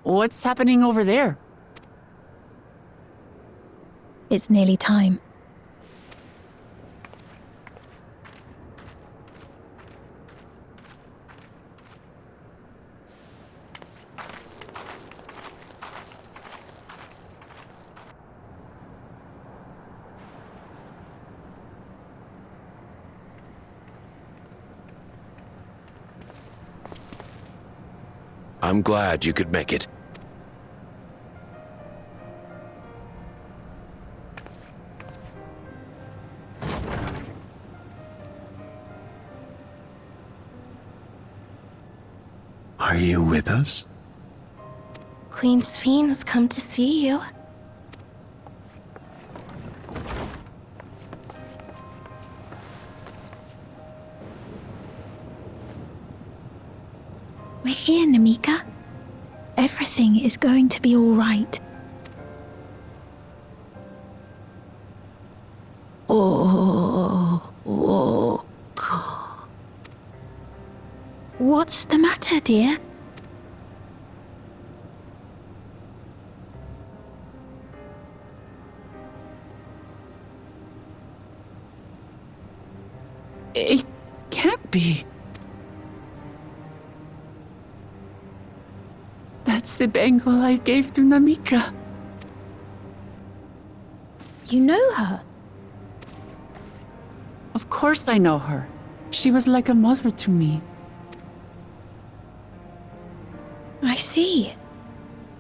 What's happening over there? It's nearly time. I'm glad you could make it. Are you with us? Queen Sphene's come to see you. We're here, Namika. Everything is going to be all right. Oh, Wuk. What's the matter, dear? It can't be. That's the bangle I gave to Namika. You know her? Of course I know her. She was like a mother to me. I see.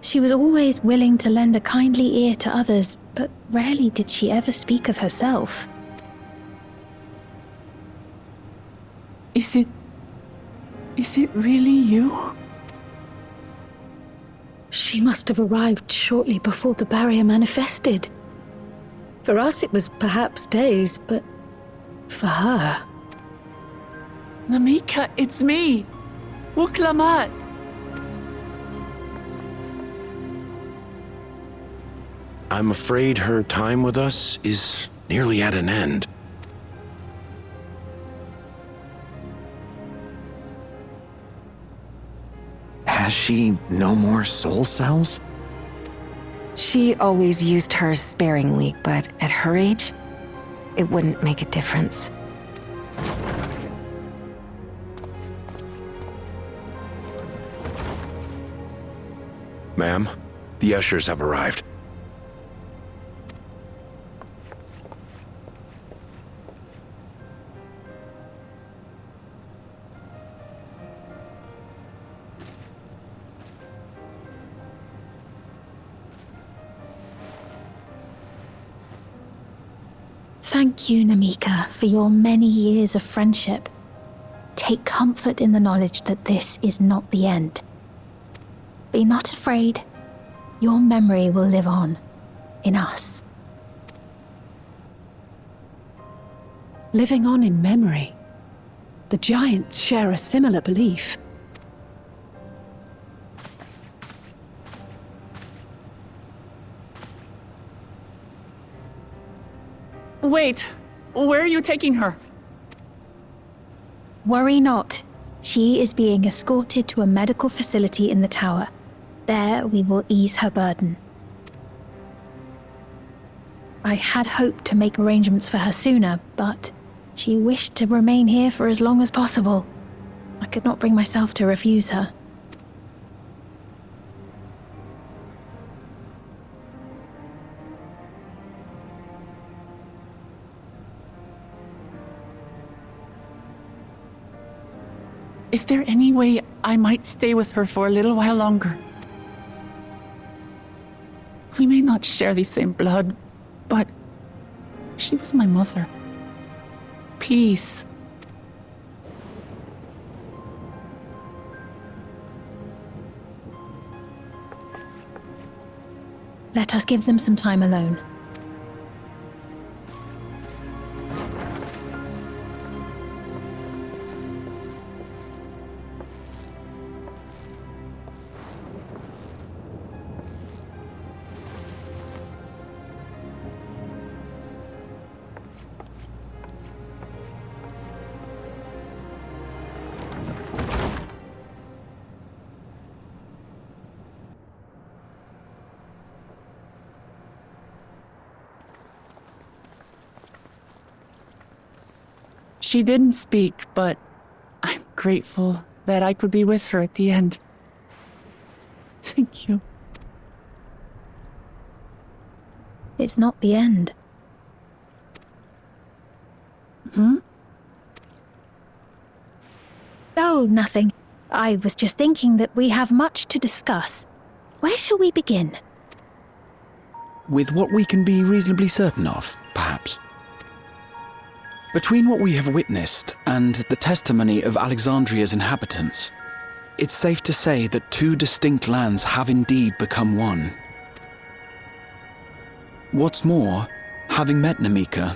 She was always willing to lend a kindly ear to others, but rarely did she ever speak of herself. Is it really you? She must have arrived shortly before the barrier manifested. For us, it was perhaps days, but for her... Namika, it's me! Wuk Lamat! I'm afraid her time with us is nearly at an end. Has she no more soul cells? She always used hers sparingly, but at her age, it wouldn't make a difference. Ma'am, the ushers have arrived. Thank you, Namika, for your many years of friendship. Take comfort in the knowledge that this is not the end. Be not afraid. Your memory will live on, in us. Living on in memory. The Giants share a similar belief. Wait! Where are you taking her? Worry not. She is being escorted to a medical facility in the tower. There we will ease her burden. I had hoped to make arrangements for her sooner, but she wished to remain here for as long as possible. I could not bring myself to refuse her. Is there any way I might stay with her for a little while longer? We may not share the same blood, but she was my mother. Please. Let us give them some time alone. She didn't speak, but I'm grateful that I could be with her at the end. Thank you. It's not the end. Oh, nothing. I was just thinking that we have much to discuss. Where shall we begin? With what we can be reasonably certain of, perhaps. Between what we have witnessed and the testimony of Alexandria's inhabitants, it's safe to say that two distinct lands have indeed become one. What's more, having met Namika,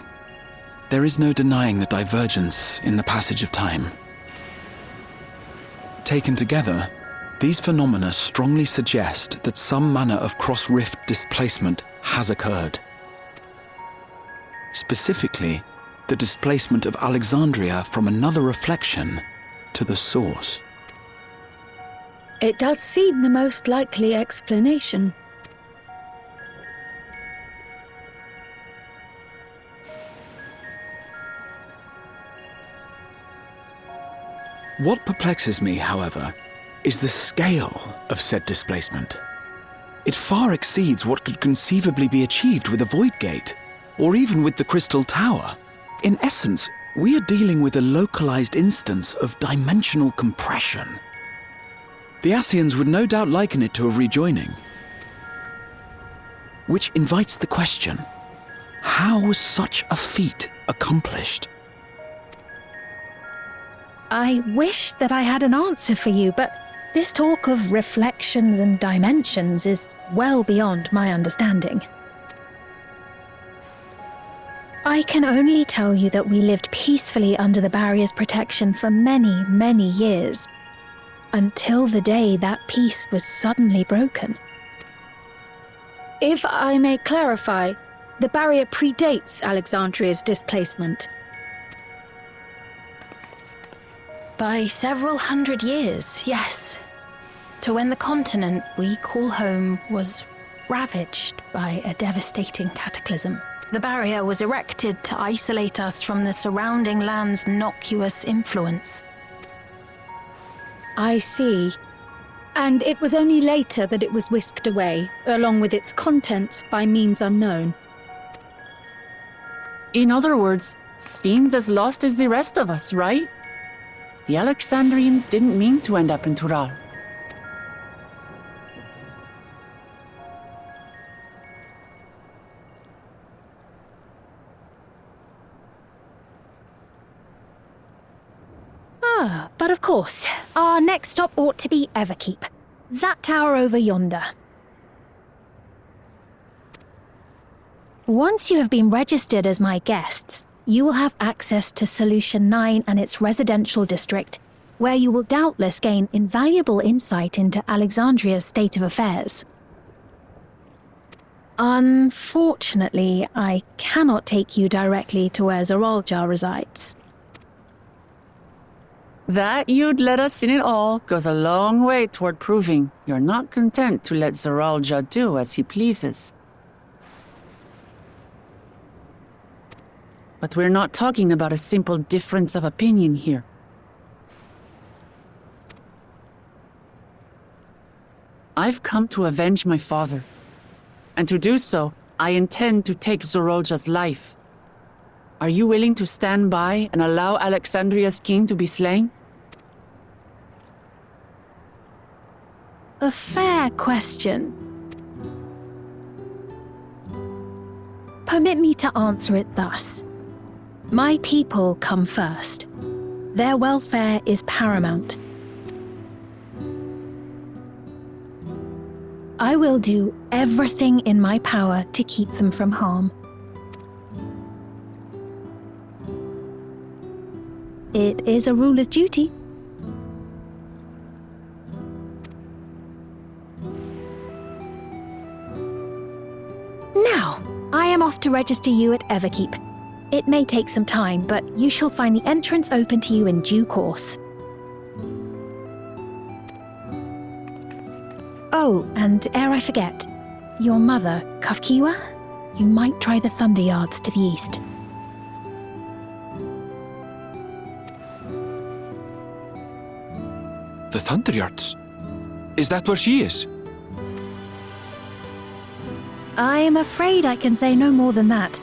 there is no denying the divergence in the passage of time. Taken together, these phenomena strongly suggest that some manner of cross-rift displacement has occurred. Specifically, the displacement of Alexandria from another reflection to the source. It does seem the most likely explanation. What perplexes me, however, is the scale of said displacement. It far exceeds what could conceivably be achieved with a void gate, or even with the Crystal Tower. In essence, we are dealing with a localized instance of dimensional compression. The Ascians would no doubt liken it to a rejoining. Which invites the question, how was such a feat accomplished? I wish that I had an answer for you, but this talk of reflections and dimensions is well beyond my understanding. I can only tell you that we lived peacefully under the barrier's protection for many, many years, until the day that peace was suddenly broken. If I may clarify, the barrier predates Alexandria's displacement. By several hundred years, yes. To when the continent we call home was ravaged by a devastating cataclysm. The barrier was erected to isolate us from the surrounding land's noxious influence. I see. And it was only later that it was whisked away, along with its contents, by means unknown. In other words, Sven's as lost as the rest of us, right? The Alexandrians didn't mean to end up in Tural. But of course, our next stop ought to be Everkeep. That tower over yonder. Once you have been registered as my guests, you will have access to Solution 9 and its residential district, where you will doubtless gain invaluable insight into Alexandria's state of affairs. Unfortunately, I cannot take you directly to where Zoralja resides. That you'd let us in it all goes a long way toward proving you're not content to let Zoralja do as he pleases. But we're not talking about a simple difference of opinion here. I've come to avenge my father. And to do so, I intend to take Zoralja's life. Are you willing to stand by and allow Alexandria's king to be slain? A fair question. Permit me to answer it thus. My people come first. Their welfare is paramount. I will do everything in my power to keep them from harm. It is a ruler's duty. Now, I am off to register you at Everkeep. It may take some time, but you shall find the entrance open to you in due course. Oh, and ere I forget, your mother, Kafkiwa, you might try the Thunder Yards to the east. Thunderyards? Is that where she is? I am afraid I can say no more than that.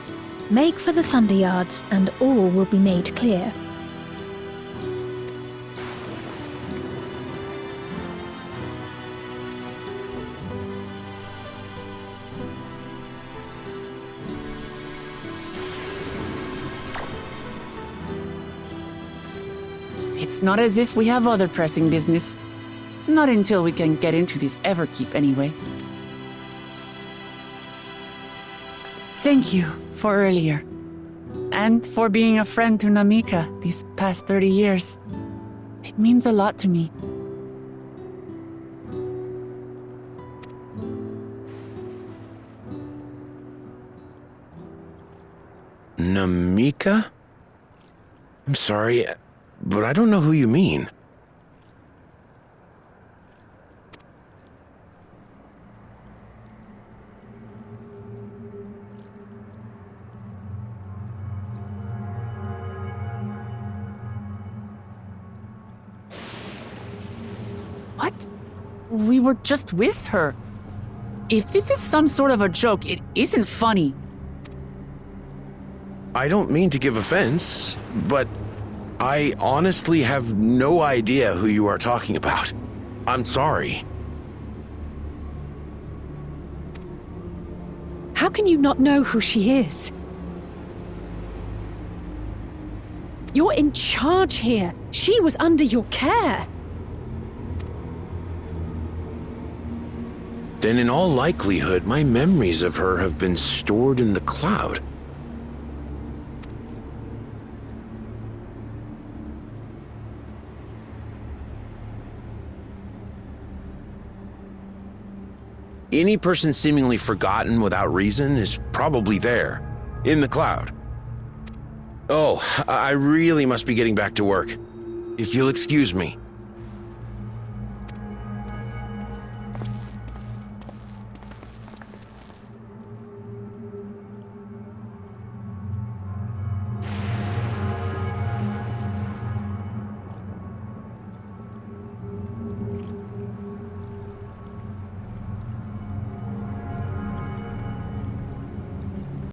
Make for the Thunderyards, and all will be made clear. It's not as if we have other pressing business. Not until we can get into this Everkeep, anyway. Thank you for earlier. And for being a friend to Namika these past 30 years. It means a lot to me. Namika? I'm sorry, but I don't know who you mean. What? We were just with her. If this is some sort of a joke, it isn't funny. I don't mean to give offense, but I honestly have no idea who you are talking about. I'm sorry. How can you not know who she is? You're in charge here. She was under your care. Then in all likelihood, my memories of her have been stored in the cloud. Any person seemingly forgotten without reason is probably there, in the cloud. Oh, I really must be getting back to work. If you'll excuse me.